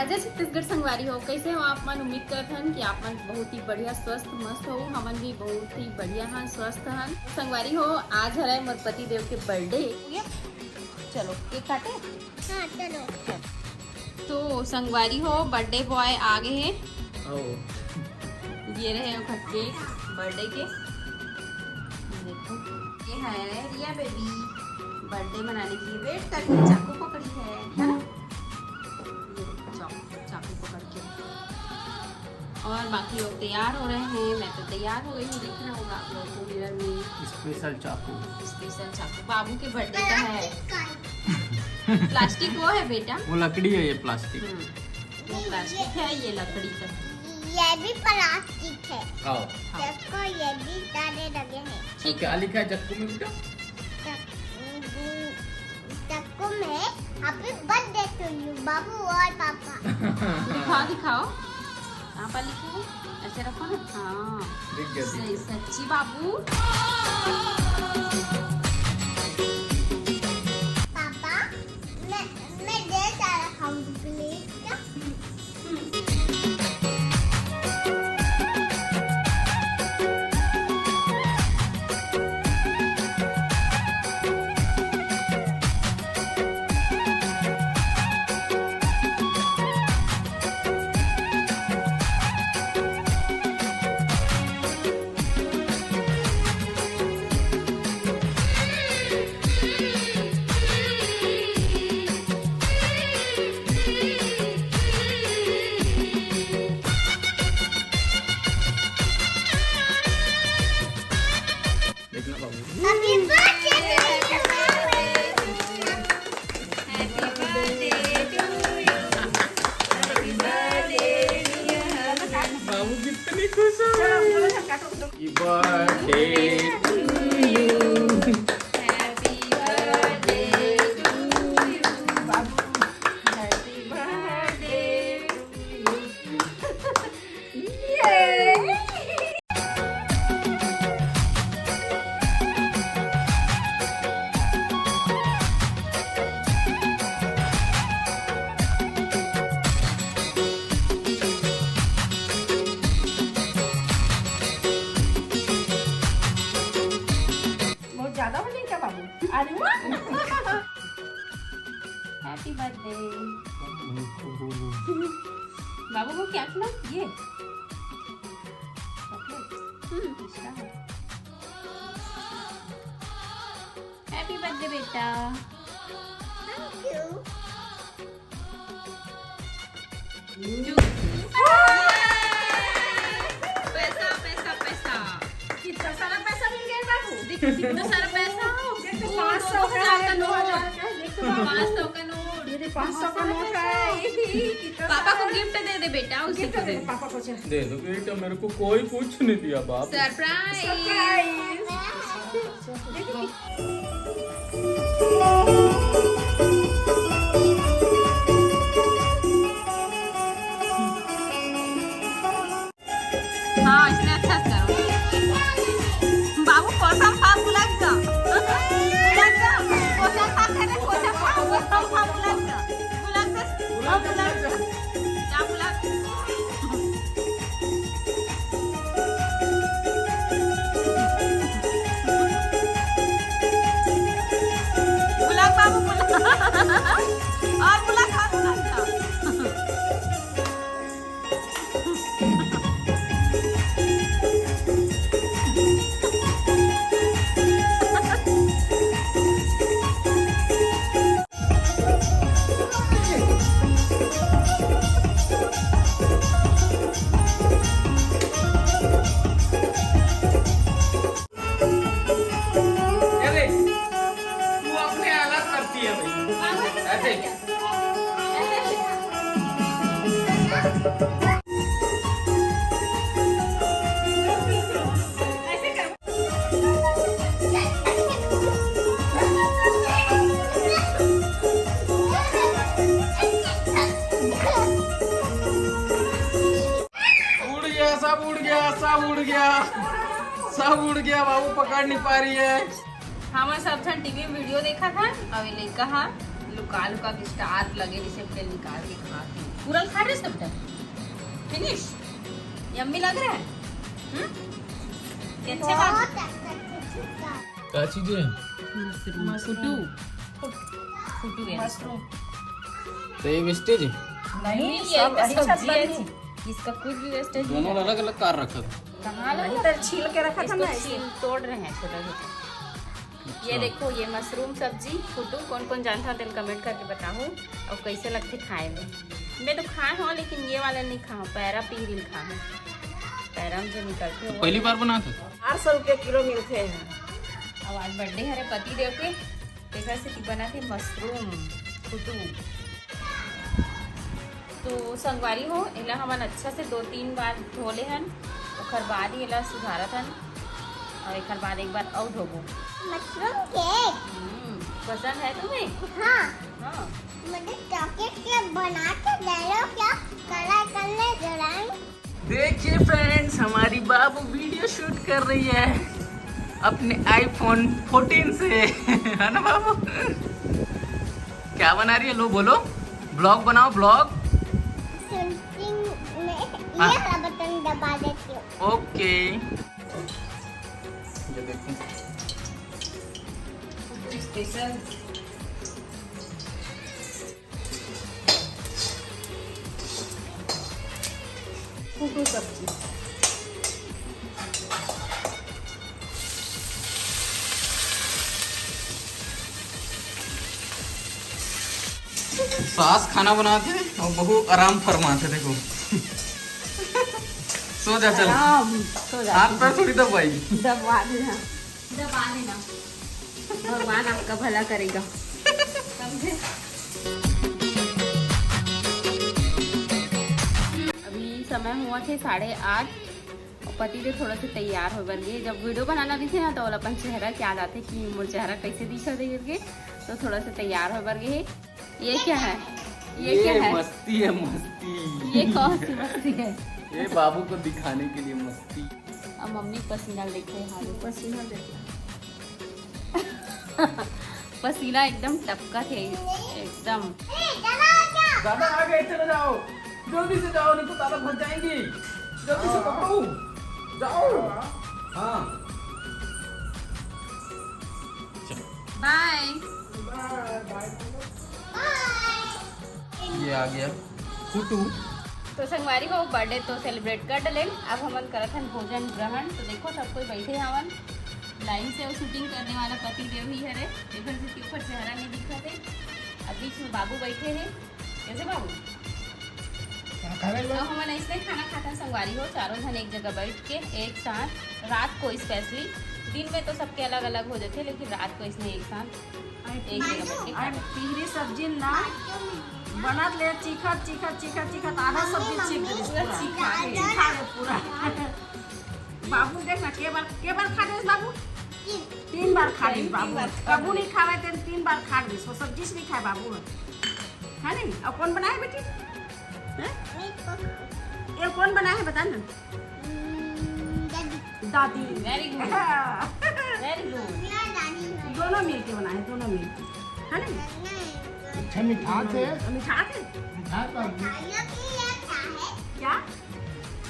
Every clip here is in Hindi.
जय छत्तीसगढ़ संगवारी हो। कैसे हो आप मन? उम्मीद करत हन कि आप मन बहुत ही बढ़िया स्वस्थ मस्त हो। हमन भी बहुत ही बढ़िया हन, स्वस्थ हन। संगवारी हो, आज हरे मोर पति देव के बर्थडे। चलो केक काटे। हाँ चलो। तो संगवारी हो, बर्थडे बॉय आ गए हैं। ये रहे घर केक बर्थडे के। देखो ये है रिया बेबी बर्थडे मनाने के लिए वेट कर रही है। चाकू पकड़ी है ना? चाकू पकड़ के। और बाकी लोग तैयार हो रहे हैं। मैं तो तैयार हो गई हूँ, दिख रहा होगा आप लोगों को मिरर में। स्पेशल चाकू बाबू के बर्थडे का है। प्लास्टिक वो है बेटा, वो लकड़ी है। ये प्लास्टिक वो प्लास्टिक है, ये लकड़ी का। ये भी प्लास्टिक है। आओ देखो ये भी ताले लगे हैं। तो क्या लिखा है जक्कू में बेटा? चक्कू में हैप्पी बर्थडे टू यू बाबू और पापा। दिखाओ कहाँ पर लिखा है? ऐसे रखो ना। हाँ दिख गया, दिख सही गया। सच्ची बाबू। पापा मैं देर सारा खाऊंगी प्लीज। देखना बाबू। हैप्पी बर्थडे बाबू कितनी खुश हो। Happy birthday to you. Happy birthday to you बाबू। Happy birthday to you. बहुत ज्यादा हो नहीं क्या बाबू? अरे हैप्पी बर्थडे बाबू को क्या खिला? ये हैप्पी बर्थडे बेटा। Thank you. पैसा पैसा पैसा कितना सारा पैसा मिल गया बाबू। देखो कितना सारा पैसा। 500 का नोट। 500 का नोट। 500 का नोट है। पापा को गिफ्ट दे दे बेटा। उसे गिफ्ट दे पापा को। दे दो बेटा, मेरे को कोई कुछ नहीं दिया बाप। सरप्राइज। हाँ इसने अच्छा से करो। बाबू कोसम फाम बुलाक जा। बुलाक जा। कोसम फाम करे कोसम फाम बुलाक जा। बुलाक जा। हाँ बुलाक जा। जा बुलाक। बुलाक बाबू बुलाक। और बुलाक जा। अरे तू अपने हालत करती है भाई ऐसे। उड़ गया, सब उड़ गया, सब उड़ गया, सब उड़ गया। बाबू पकड़ नहीं पा रही है। हमारे सब टीवी में वीडियो देखा था। अब ये लड़का लुका लुका के स्टार्ट लगे जैसे प्लेन निकाल के खाती पूरा खा रहे सब तक फिनिश यम्मी लग रहा है ये अच्छे बात बहुत अच्छा चुका क्या चीजें फुटू फुटू है मशरूम तो ये वेस्टेज है नहीं ये सब तो अच्छा सब्जी है बनी। इसका कुछ भी वेस्टेज नहीं दोनों अलग अलग कार रखा था कहाँ नहीं लगा तो छील के रखा था इसको ना छील तोड़ रहे हैं छोटा छोटा ये देखो ये मशरूम सब्जी फुटू कौन कौन जानता है कमेंट करके बताओ और कैसे लगते खाए में मैं तो खाए हूँ लेकिन ये वाला नहीं खाऊँ पैरा पीरिल खाऊँ पैरा में जो निकलते हैं वो। पहली बार बना था 800 रुपये किलो मिलते हैं। अब आज बर्थडे हरे पति देव के देखा से बना थे मशरूम फुटू तो संगवारी हो एला हमन अच्छा से 2-3 बार धोले हन ओकर बाद ही एला सुधारा हन और एक बाद एक बार और धोबो मशरूम केक पसंद है तुम्हें हाँ हाँ मुझे चॉकलेट केक बना के दे दो क्या कलर करने जराएं देखिए फ्रेंड्स हमारी बाबू वीडियो शूट कर रही है अपने आईफोन 14 से है ना बाबू क्या बना रही है लो बोलो ब्लॉग बनाओ ब्लॉग शूटिंग में हाँ। ये वाला बटन दबा देती हूँ ओके ये देखो स्पेशल फुटू सब्जी सास खाना बनाते और बहू आराम फरमाते देखो सो जा चल सो जा हाथ पैर थोड़ी दबाई दबा देना दबा देना भगवान आपका भला करेगा समझे अभी समय हुआ थे 8:30 और पति देव थोड़ा से तैयार हो गए जब वीडियो बनाना भी थे ना तो अपन चेहरा क्या आते कि मोर चेहरा कैसे दिखा दे करके तो थोड़ा सा तैयार हो गए ये क्या है ये क्या है मस्ती है मस्ती ये कौन सी मस्ती है ये बाबू को दिखाने के लिए मस्ती अब मम्मी पसीना देखे हाथ पसीना देखना पसीना एकदम टपका थे एकदम दादा आ गए चले जाओ जल्दी से जाओ नहीं तो दादा फंस जाएंगी जल्दी से पकड़ो जाओ हाँ बाय ये आ गया फुटू तो संगवारी हो बर्थडे तो सेलिब्रेट कर डले अब हमन करत हन भोजन ग्रहण तो देखो सब कोई बैठे हवन लाइन से वो शूटिंग करने वाला पति देव ही है रे देखो से ऊपर चेहरा नहीं दिखा थे अब बीच में बाबू बैठे हैं कैसे बाबू तो हमन ऐसे खाना खाता संगवारी हो चारों जन एक जगह बैठ के एक साथ रात को स्पेशली दिन में तो सबके अलग अलग हो जाते लेकिन रात को इसने एक साथ एक जगह बैठ के और पीरी सब्जी ना बनत ले चीखत चीखत चीखत चीखत आधा सब्जी चीख दे पूरा चीखा के। चीखा दे पूरा बाबू देख ना के बार खा दे बाबू 3 बार खा दे बाबू कबू नहीं खावे तो 3 बार खा दे सो सब्जी से नहीं खाए बाबू है नहीं अब कौन बनाए बेटी हैं? ये कौन बनाया है बता ना दादी वेरी गुड वेरी गुड दोनों मिल के बनाए दोनों मिल के है नहीं मीठा थे क्या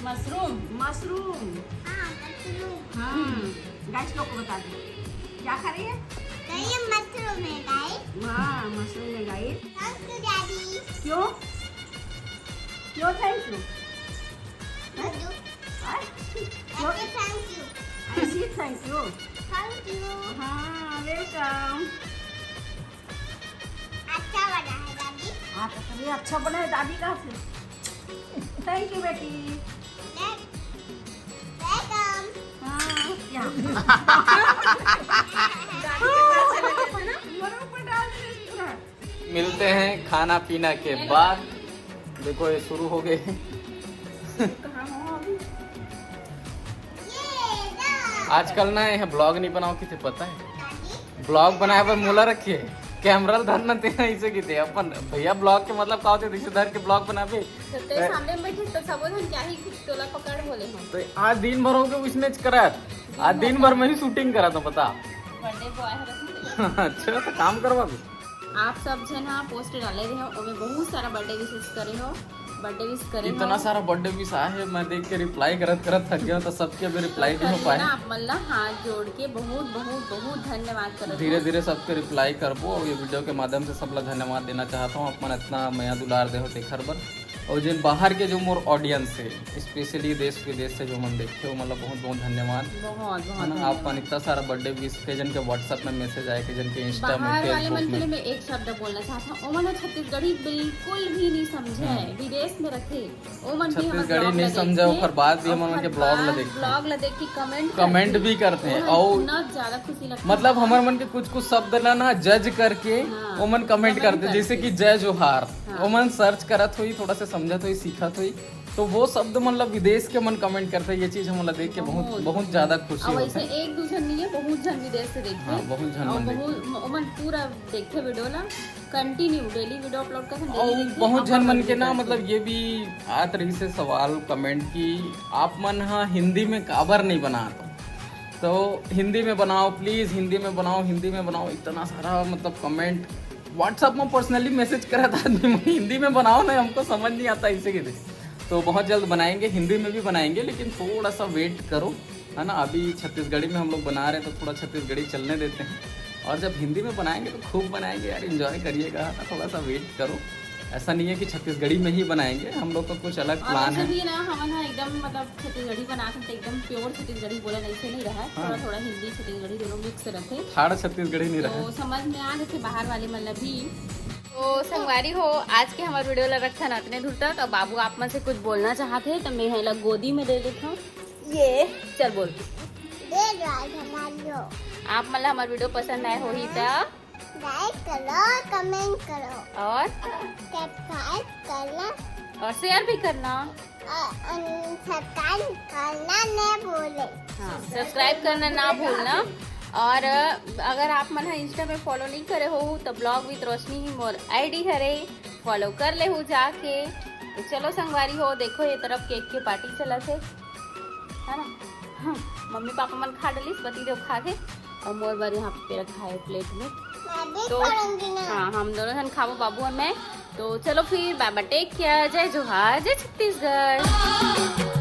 मशरूम मशरूम हाँ गाइस लोग को बता दे क्या खा रही है हाँ मशरूम में गाइस क्यों क्यों थैंक यू ऐसी थैंक यू हाँ वेलकम हाँ तो ये अच्छा बना है दादी का फिर थैंक यू बेटी हाँ क्या मिलते हैं खाना पीना के बाद देखो ये शुरू हो गए आजकल ना यह ब्लॉग नहीं बनाओ किसे पता है ब्लॉग बनाए पर मोला रखिए कैमरा धरना तेना इसे की अपन भैया ब्लॉग के मतलब का होते इसे धर के ब्लॉग बनाबे तो सामने में बैठे तो सब जन क्या ही टोला पकड़ बोले हम तो आज दिन भर हो गए उसने करा आज दिन भर में ही शूटिंग करा था पता बर्थडे बॉय है अच्छा तो काम करवा दो आप सब जन हाँ पोस्ट डाले रहे हो, ओमे बहुत सारा बर्थडे विशेष करे हो, बर्थडे विश करे इतना सारा बर्थडे विश आया है, मैं देख के रिप्लाई करत थक गया, तो सबके अभी रिप्लाई नहीं हो पाए। आप मल्ला हाथ जोड़ के बहुत बहुत बहुत धन्यवाद करो। धीरे धीरे सबके रिप्लाई करबो और ये वीडियो के माध्यम से सब लोग धन्यवाद देना चाहता हूँ। अपन इतना मया दुलार दे हो तेखर बर, और जिन बाहर के जो मोर ऑडियंस है, स्पेशली देश विदेश से जो मन देखे हो, मतलब बहुत बहुत धन्यवाद। बहुत है बहुत ना, आपका इतना सारा बर्थडे विश के जन के व्हाट्सएप में मैसेज आए, के जन के इंस्टा में, बाहर वाले फेसबुक मन के लिए में। मैं एक शब्द बोलना चाहता हूँ, ओमन छत्तीसगढ़ी बिल्कुल भी नहीं समझे, विदेश में रखे ओमन भी छत्तीसगढ़ी नहीं समझे, और बाद भी हम उनके ब्लॉग ला देखते ब्लॉग ला देख के कमेंट भी करते हैं, और इतना ज्यादा खुशी लगती है। मतलब हमारे मन के कुछ कुछ शब्द ना जज करके ओमन कमेंट करते, जैसे कि जय जोहार, ओमन सर्च करत हुई, थोड़ा सा समझत हुई, सीखत हुई, तो वो शब्द मतलब विदेश के मन कमेंट करते हैं। ये चीज हम देख के बहुत बहुत ज्यादा खुशी और होती वैसे है। एक दूसरे नहीं है, बहुत जन विदेश से देखते हाँ, बहुत जन और मन बहुत ओमन पूरा देखते वीडियो ला, कंटिन्यू डेली वीडियो अपलोड करते हैं, और डेली देखते बहुत हैं, जन मन अपलोड के ना करते हैं। मतलब ये भी आत रही से सवाल कमेंट की आप मन हाँ हिंदी में काबर नहीं बनाते, तो हिंदी में बनाओ प्लीज, हिंदी में बनाओ, हिंदी में बनाओ। इतना सारा मतलब कमेंट व्हाट्सएप में पर्सनली मैसेज करा था आदमी, हिंदी में बनाओ ना, हमको समझ नहीं आता इसे कैसे। तो बहुत जल्द बनाएंगे, हिंदी में भी बनाएंगे, लेकिन थोड़ा सा वेट करो, है ना। अभी छत्तीसगढ़ी में हम लोग बना रहे हैं, तो थोड़ा छत्तीसगढ़ी चलने देते हैं, और जब हिंदी में बनाएंगे तो खूब बनाएंगे यार, एंजॉय करिएगा, थोड़ा सा वेट करो। ऐसा नहीं है कि छत्तीसगढ़ी में ही बनाएंगे, हम लोग का कुछ अलग और प्लान वैसे है। भी ना हम ना एकदम मतलब छत्तीसगढ़ी बना सकते, एकदम प्योर छत्तीसगढ़ी बोले ऐसे नहीं रहा, थोड़ा थोड़ा हिंदी छत्तीसगढ़ी दोनों मिक्स रखे, थाड़ छत्तीसगढ़ी नहीं रहा। तो समझ में आ जाते बाहर वाले मतलब भी। तो संगवारी हो, आज के हमारे वीडियो लग रखा इतने दूर तक। अब बाबू आप में से कुछ बोलना चाहते हैं तो मैं है गोदी में दे देता हूँ, ये चल बोल। आप मतलब हमारे वीडियो पसंद आए हो ही तो लाइक करो, कमेंट करो और सब्सक्राइब करना, और शेयर भी करना। सब्सक्राइब करना नहीं भूले। हाँ, सब्सक्राइब करना ना भूलना। और अगर आप मन इंस्टा में फॉलो नहीं करे हो तो blog with Roshni he more ID Hare, follow कर ले हो जाके। तो चलो संगवारी हो, देखो ये तरफ केक के पार्टी चला थे, है ना। हाँ, मम्मी पापा मन खा डलिस, बती देव खा के, और मोर बार यहाँ पे रखा है प्लेट में, मैं भी तो करूंगी ना। हाँ हम दोनों जन खाओ, बाबू और मैं। तो चलो फिर बाय बाय, टेक केयर, जय जोहार, जय छत्तीसगढ़।